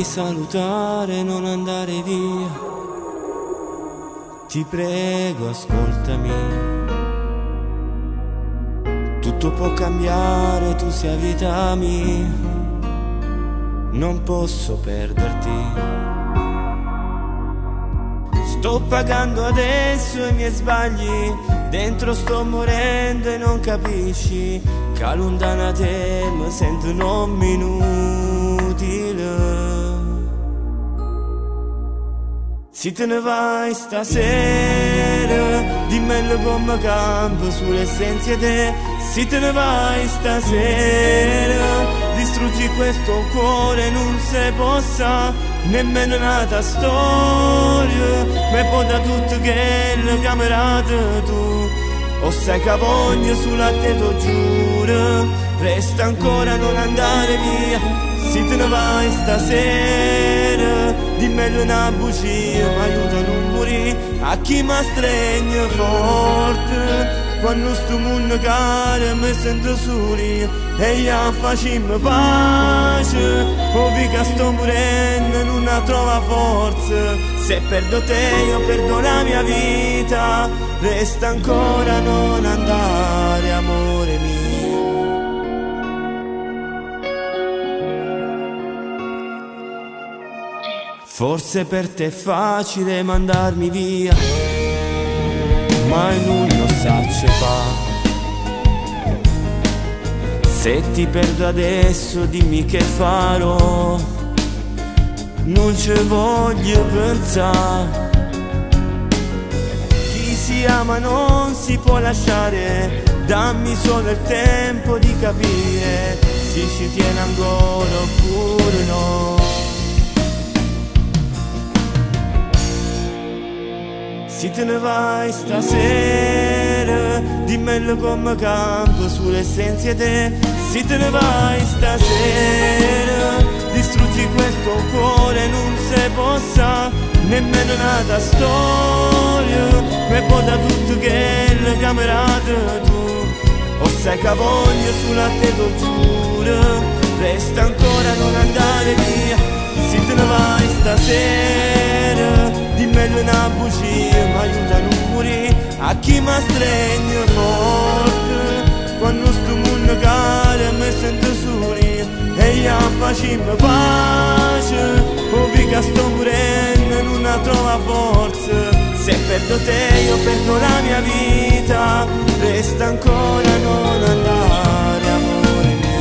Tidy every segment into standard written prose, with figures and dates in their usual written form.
salutare, non andare via. Ti prego, ascoltami. Tutto può cambiare, tu sia vita mia. Non posso perderti. Sto pagando adesso i miei sbagli. Dentro sto morendo e non capisci che lontana te mi sento non inutile. Se te ne vai stasera, dimmelo come campo sull'essenza te. Se te ne vai stasera, distruggi questo cuore, non si possa nemmeno nata storia. Me può da tutto che le camerate tu. O sai che voglio sulla te t'ho giuro. Resta ancora, non andare via. Se te ne vai stasera, dimmelo una bugia, mi aiuta a non morire. A chi mi stringe forte quando sto mondo cade mi sento soli. E io facciamo pace, ovvio che sto morendo non la trova forza. Se perdo te io perdo la mia vita. Resta ancora, non andare, amore mio. Forse per te è facile mandarmi via, ma non lo sacce fa. Se ti perdo adesso dimmi che farò. Non ci voglio pensare. Chi si ama non si può lasciare. Dammi solo il tempo di capire se ci tiene ancora oppure no. Se te ne vai stasera, dimmelo come campo sull'essenza te. Se te ne vai stasera, distruggi questo cuore, non si possa nemmeno nata storia. Me può da tutto che le camerate tu. O sai che voglio sulla te t'ho giuro. Resta ancora, non andare via. Se te ne vai stasera, dimmelo una bugia, mi aiuta a non morire. A chi mi stringe forte quando sto mondo cade mi sento soli. E io facciamo pace, ovvio che sto morendo non la trova forza. Se perdo te io perdo la mia vita. Resta ancora, non andare, amore mio.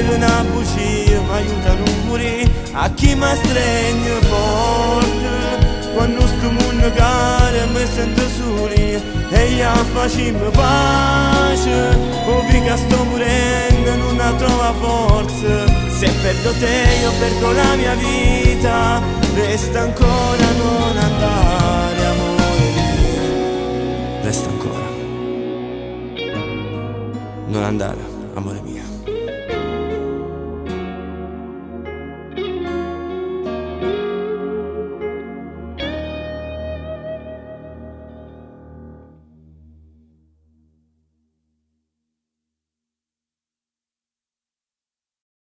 Una bugia, mi aiuta a non morire. A chi mi stringe forte quando sto mondo cade mi sento soli. E io facciamo pace, ovvio che sto morendo non la trova forza. Se perdo te io perdo la mia vita. Resta ancora, non andare, amore mio. Resta ancora, non andare, amore mio.